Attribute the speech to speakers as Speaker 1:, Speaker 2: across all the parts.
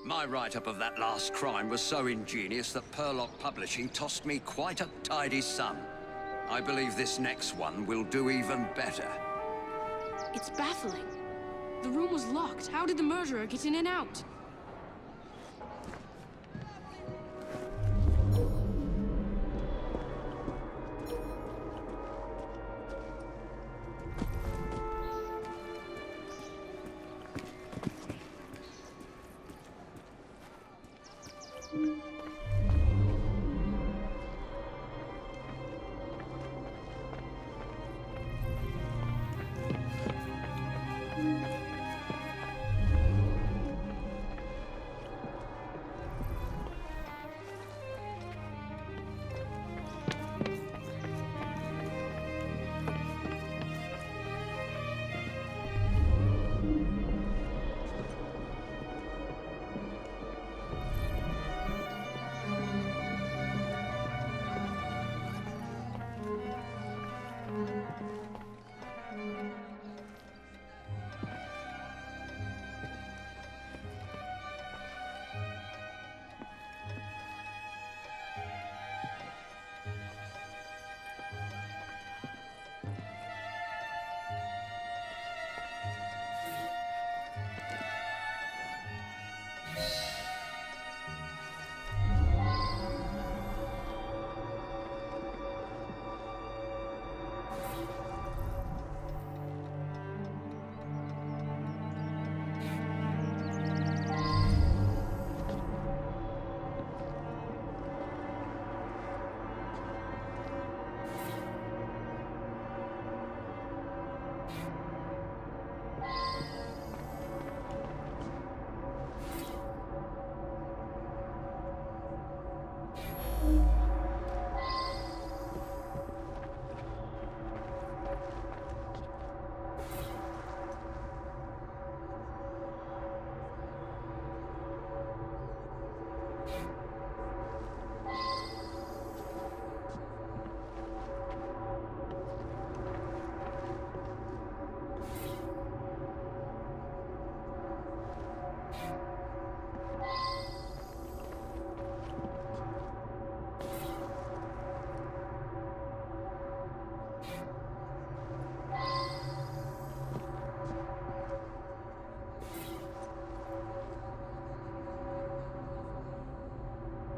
Speaker 1: My write-up of that last crime was so ingenious that Purlock Publishing tossed me quite a tidy sum. I believe this next one will do even better.
Speaker 2: It's baffling. The room was locked. How did the murderer get in and out?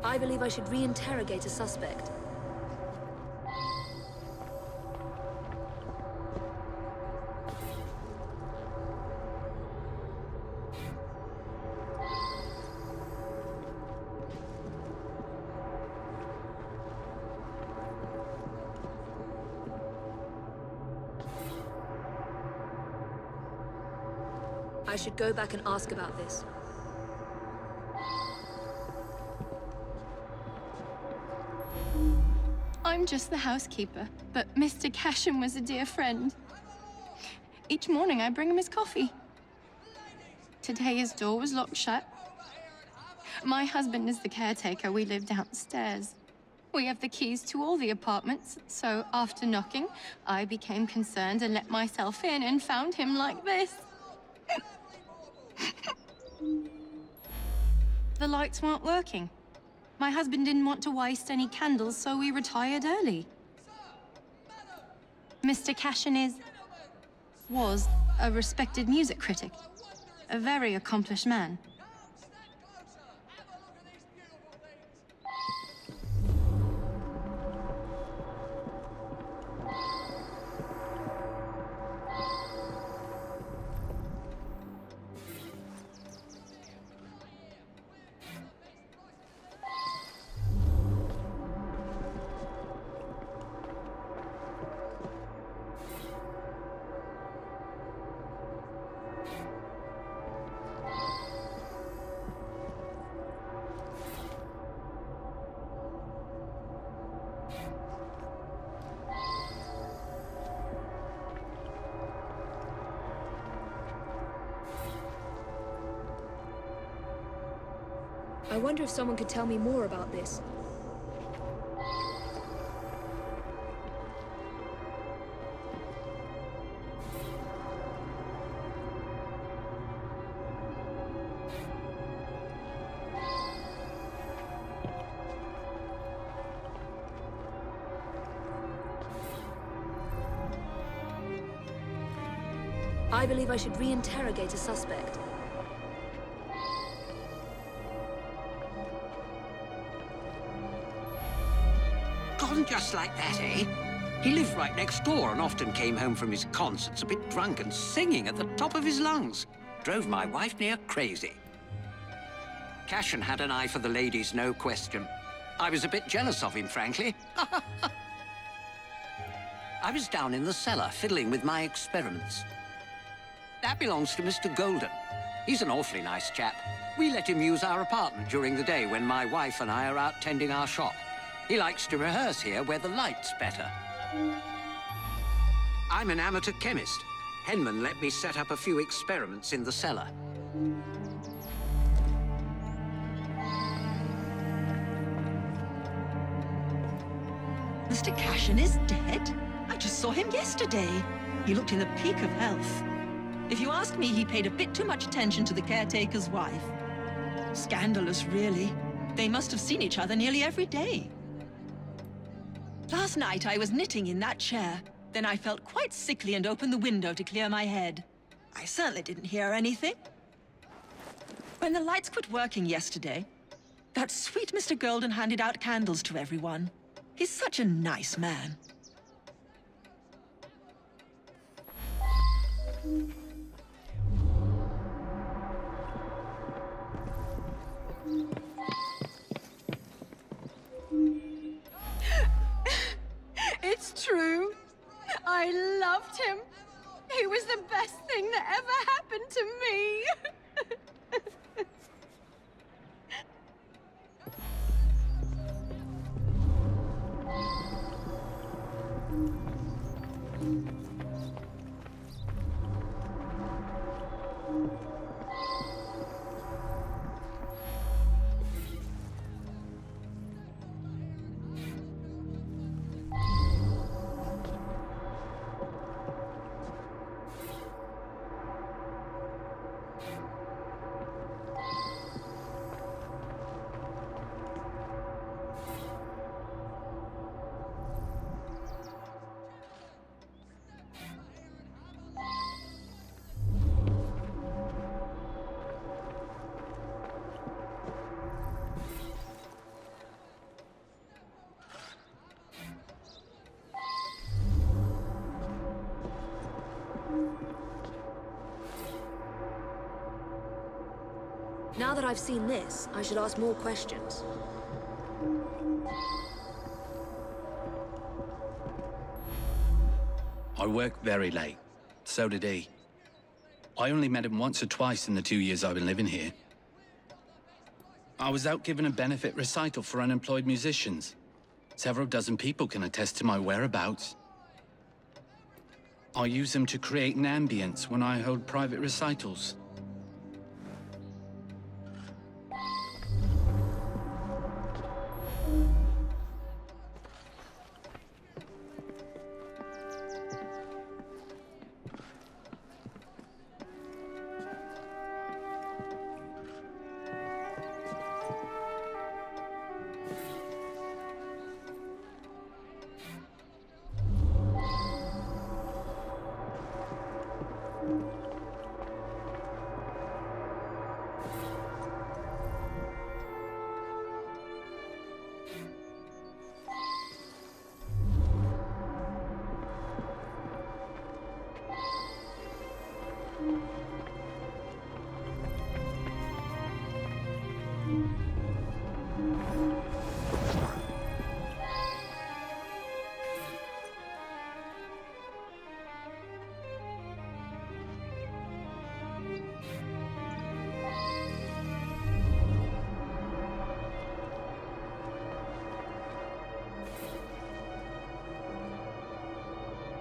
Speaker 3: I believe I should re-interrogate a suspect. I should go back and ask about this.
Speaker 4: I'm just the housekeeper, but Mr. Cashin was a dear friend. Each morning I bring him his coffee. Today his door was locked shut. My husband is the caretaker. We live downstairs. We have the keys to all the apartments, so after knocking, I became concerned and let myself in and found him like this. The lights weren't working. My husband didn't want to waste any candles, so we retired early. Mr. Cashin was a respected music critic, a very accomplished man.
Speaker 3: I wonder if someone could tell me more about this. I believe I should reinterrogate a suspect.
Speaker 1: Gone just like that, eh? He lived right next door and often came home from his concerts a bit drunk and singing at the top of his lungs. Drove my wife near crazy. Cashin had an eye for the ladies, no question. I was a bit jealous of him, frankly. I was down in the cellar, fiddling with my experiments. That belongs to Mr. Golden. He's an awfully nice chap. We let him use our apartment during the day when my wife and I are out tending our shop. He likes to rehearse here where the light's better. I'm an amateur chemist. Henman let me set up a few experiments in the cellar.
Speaker 5: Mr. Cashin is dead? I just saw him yesterday. He looked in the peak of health. If you ask me, he paid a bit too much attention to the caretaker's wife. Scandalous, really. They must have seen each other nearly every day. Last night, I was knitting in that chair. Then I felt quite sickly and opened the window to clear my head. I certainly didn't hear anything. When the lights quit working yesterday, that sweet Mr. Golden handed out candles to everyone. He's such a nice man.
Speaker 4: It's true. I loved him. He was the best thing that ever happened to me.
Speaker 3: Now that I've seen this, I should ask more questions.
Speaker 6: I worked very late. So did he. I only met him once or twice in the 2 years I've been living here. I was out giving a benefit recital for unemployed musicians. Several dozen people can attest to my whereabouts. I use them to create an ambience when I hold private recitals.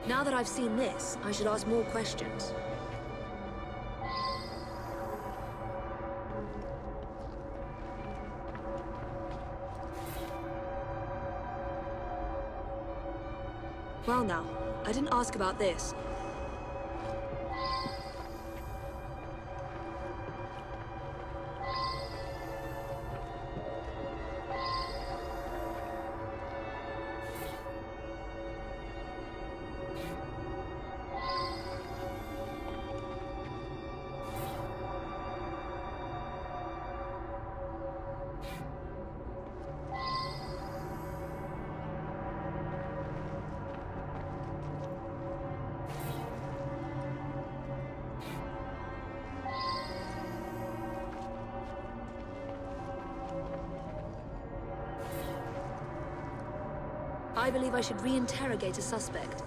Speaker 3: Now that I've seen this, I should ask more questions. Well now, I didn't ask about this. I believe I should re-interrogate a suspect.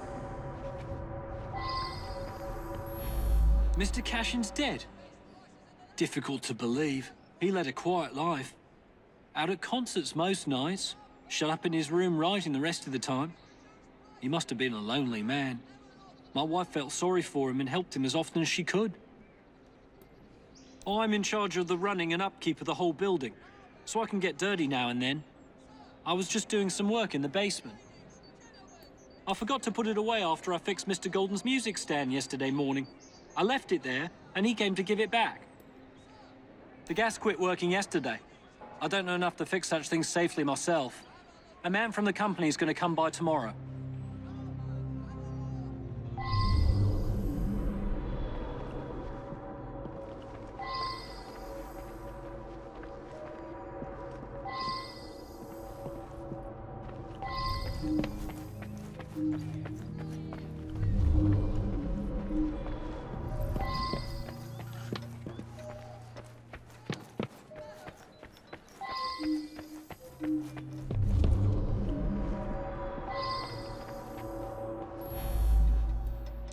Speaker 7: Mr. Cashin's dead? Difficult to believe. He led a quiet life. Out at concerts most nights, shut up in his room writing the rest of the time. He must have been a lonely man. My wife felt sorry for him and helped him as often as she could. I'm in charge of the running and upkeep of the whole building, so I can get dirty now and then. I was just doing some work in the basement. I forgot to put it away after I fixed Mr. Golden's music stand yesterday morning. I left it there, and he came to give it back. The gas quit working yesterday. I don't know enough to fix such things safely myself. A man from the company is going to come by tomorrow.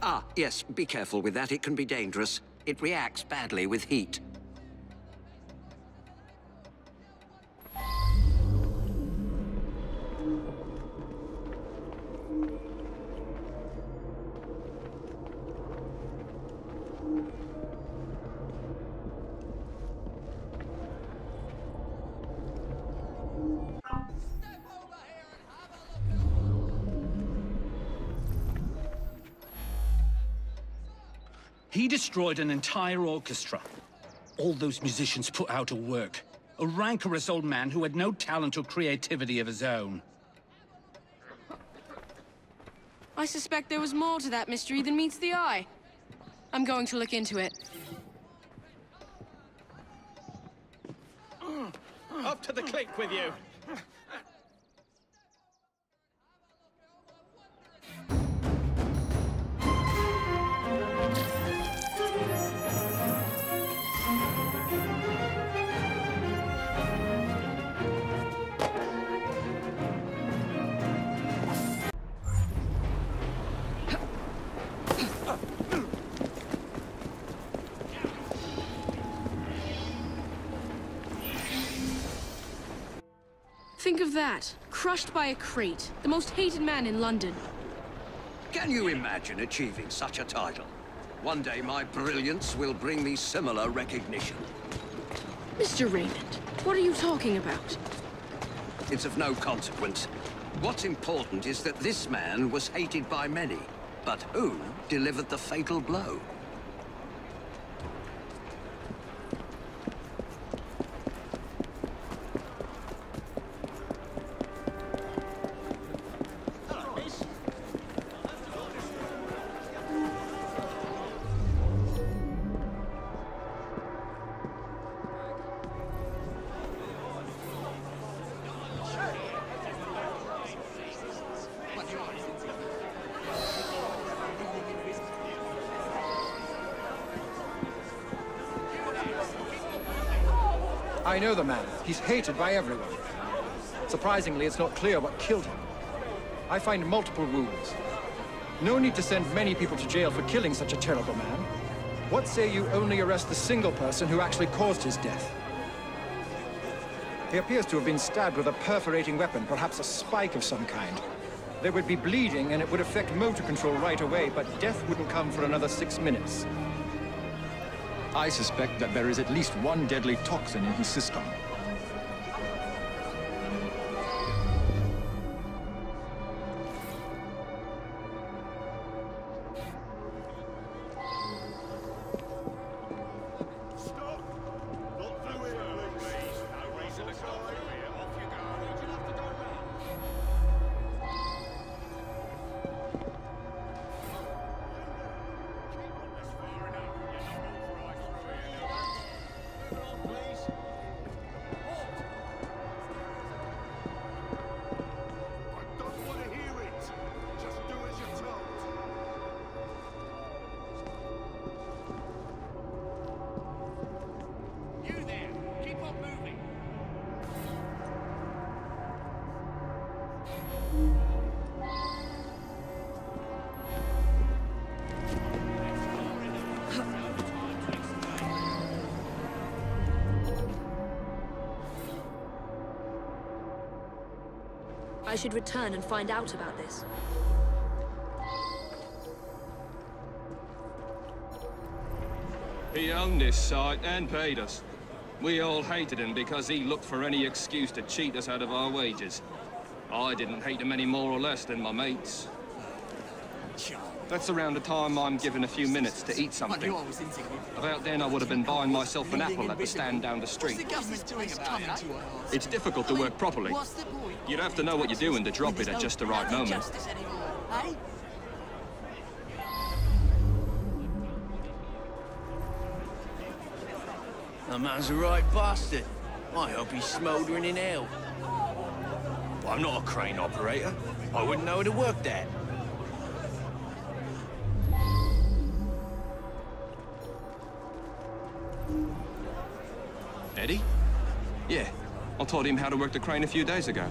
Speaker 1: Ah, yes, be careful with that. It can be dangerous. It reacts badly with heat.
Speaker 6: He destroyed an entire orchestra. All those musicians put out of work. A rancorous old man who had no talent or creativity of his own.
Speaker 2: I suspect there was more to that mystery than meets the eye. I'm going to look into it.
Speaker 8: Up to the click with you!
Speaker 2: Think of that. Crushed by a crate. The most hated man in London.
Speaker 1: Can you imagine achieving such a title? One day my brilliance will bring me similar recognition.
Speaker 2: Mr. Raymond, what are you talking about?
Speaker 1: It's of no consequence. What's important is that this man was hated by many. But who delivered the fatal blow?
Speaker 9: I know the man. He's hated by everyone. Surprisingly, it's not clear what killed him. I find multiple wounds. No need to send many people to jail for killing such a terrible man. What say you only arrest the single person who actually caused his death? He appears to have been stabbed with a perforating weapon, perhaps a spike of some kind. There would be bleeding and it would affect motor control right away, but death wouldn't come for another 6 minutes. I suspect that there is at least one deadly toxin in his system.
Speaker 3: I should return and find out about this.
Speaker 10: He owned this site and paid us. We all hated him because he looked for any excuse to cheat us out of our wages. I didn't hate him any more or less than my mates. That's around the time I'm given a few minutes to eat something. About then I would have been buying myself an apple at the stand down the street. It's difficult to work properly. You'd have to know what you're doing to drop it at just the right moment.
Speaker 11: That man's a right bastard. I hope he's smouldering in hell. But I'm not a crane operator. I wouldn't know how to work that.
Speaker 10: Eddie? Yeah, I taught him how to work the crane a few days ago.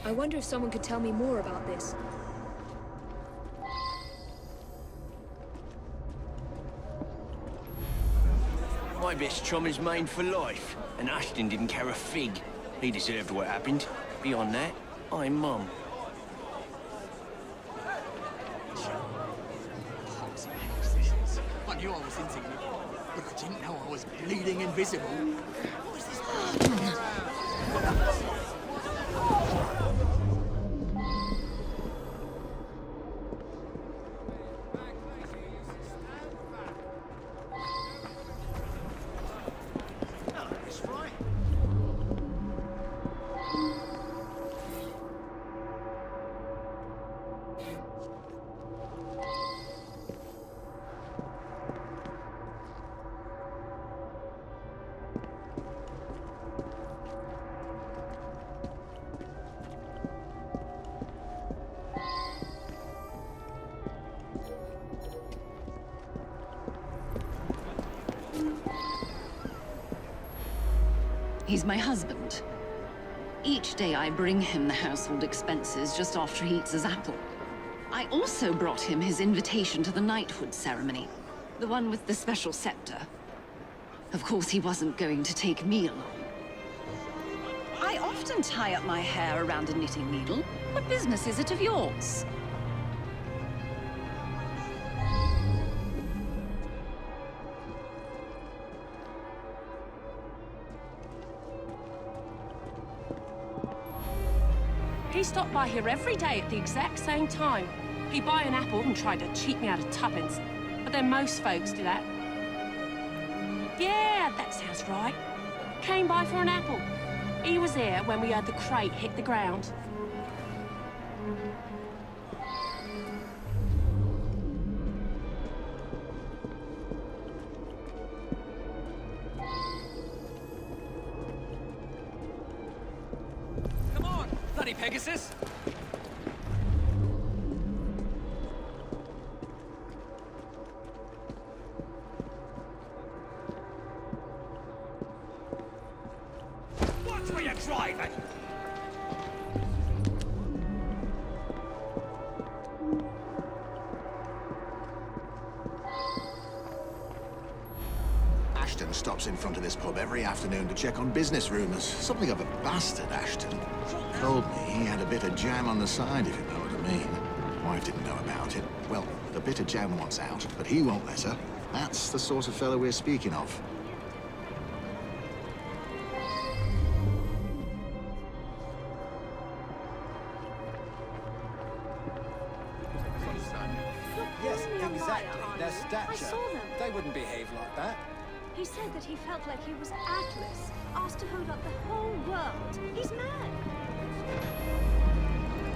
Speaker 3: I wonder if someone could tell me more about this.
Speaker 11: My best chum is maimed for life, and Ashton didn't care a fig. He deserved what happened. Beyond that, I'm mum.
Speaker 12: I knew I was insignificant, but I didn't know I was bleeding invisible. What is this?
Speaker 13: He's my husband. Each day I bring him the household expenses just after he eats his apple. I also brought him his invitation to the knighthood ceremony, the one with the special scepter. Of course, he wasn't going to take me along. I often tie up my hair around a knitting needle. What business is it of yours?
Speaker 2: He stopped by here every day at the exact same time. He'd buy an apple and try to cheat me out of tuppence. But then most folks do that. Yeah, that sounds right. Came by for an apple. He was there when we heard the crate hit the ground.
Speaker 12: Come on, bloody Pegasus! Watch where you're driving!
Speaker 14: Ashton stops in front of this pub every afternoon to check on business rumours. Something of a bastard, Ashton. Told me he had a bit of jam on the side, if you know what I mean. Wife didn't know about it. Well, the bit of jam wants out, but he won't let her. That's the sort of fellow we're speaking of.
Speaker 9: Yes, exactly. Their stature.
Speaker 15: I saw them.
Speaker 9: They wouldn't behave like that.
Speaker 15: He said that he felt like he was Atlas, asked to hold up the whole world. He's mad.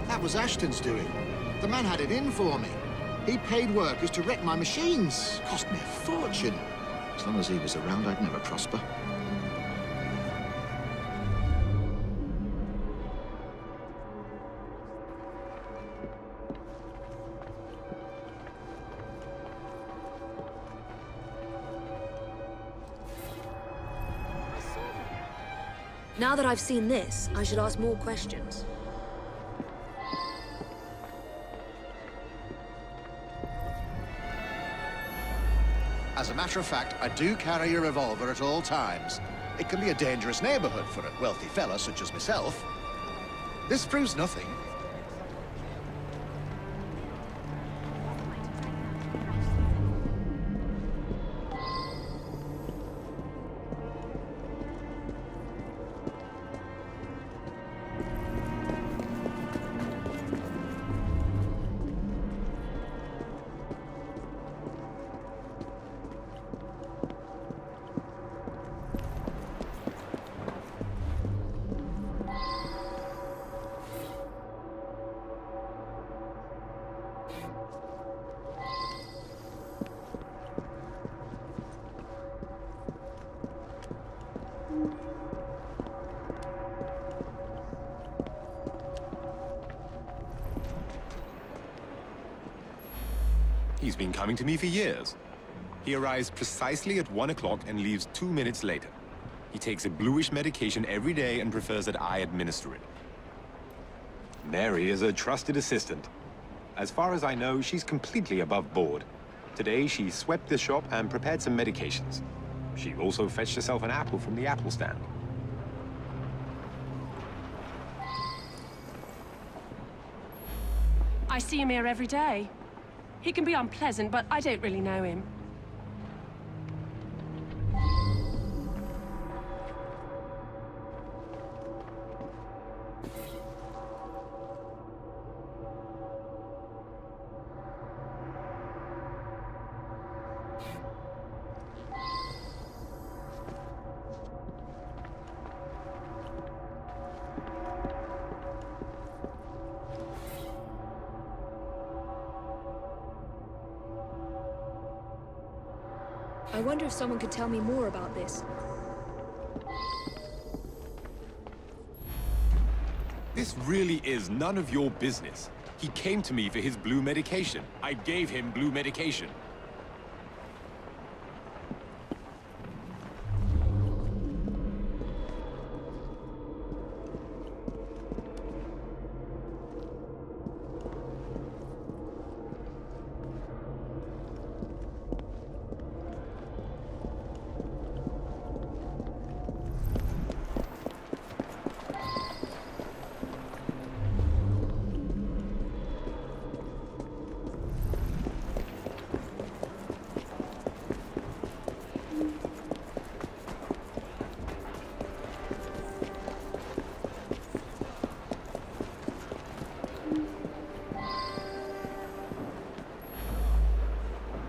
Speaker 14: That was Ashton's doing. The man had it in for me. He paid workers to wreck my machines. Cost me a fortune. As long as he was around, I'd never prosper.
Speaker 3: Now that I've seen this, I should ask more questions.
Speaker 14: As a matter of fact, I do carry a revolver at all times. It can be a dangerous neighborhood for a wealthy fella such as myself. This proves nothing.
Speaker 16: He's been coming to me for years. He arrives precisely at 1 o'clock and leaves 2 minutes later. He takes a bluish medication every day and prefers that I administer it. Mary is a trusted assistant. As far as I know, she's completely above board. Today, she swept the shop and prepared some medications. She also fetched herself an apple from the apple stand.
Speaker 2: I see him here every day. He can be unpleasant, but I don't really know him.
Speaker 3: I wonder if someone could tell me more about this.
Speaker 16: This really is none of your business. He came to me for his blue medication. I gave him blue medication.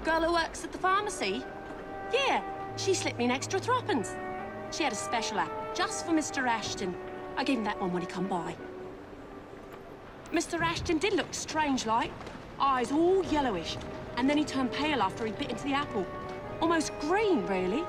Speaker 2: Girl who works at the pharmacy? Yeah, she slipped me an extra threepence. She had a special apple just for Mr. Ashton. I gave him that one when he come by. Mr. Ashton did look strange-like. Eyes all yellowish. And then he turned pale after he bit into the apple. Almost green, really.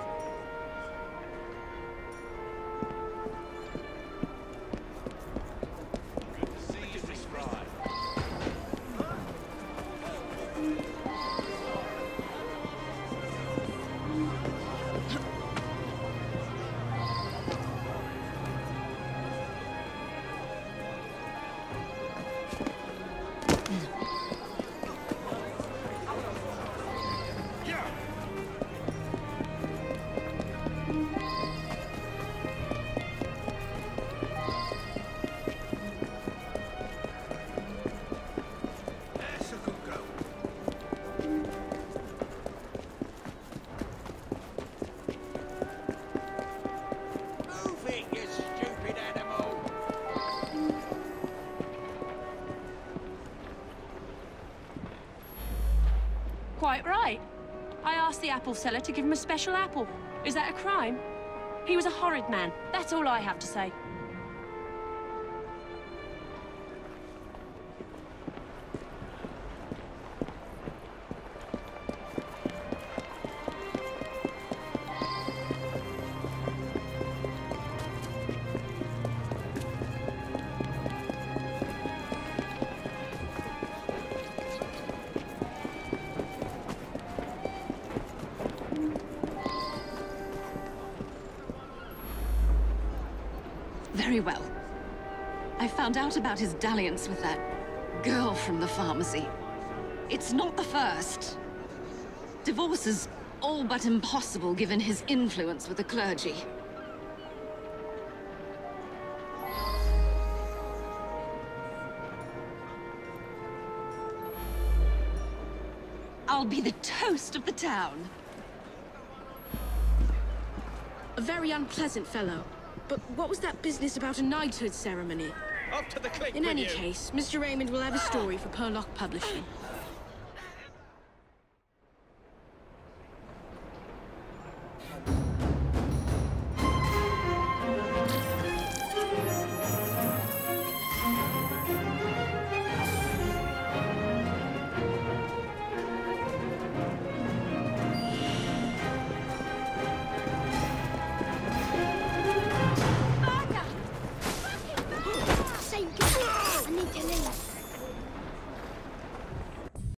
Speaker 2: Quite right. I asked the apple seller to give him a special apple. Is that a crime? He was a horrid man. That's all I have to say.
Speaker 13: Very well. I found out about his dalliance with that girl from the pharmacy. It's not the first. Divorce is all but impossible given his influence with the clergy. I'll be the toast of the town.
Speaker 17: A very unpleasant fellow. But what was that business about a knighthood ceremony?
Speaker 8: Up to the click
Speaker 17: In
Speaker 8: with
Speaker 17: any
Speaker 8: you.
Speaker 17: case, Mr. Raymond will have a story for Purlock Publishing.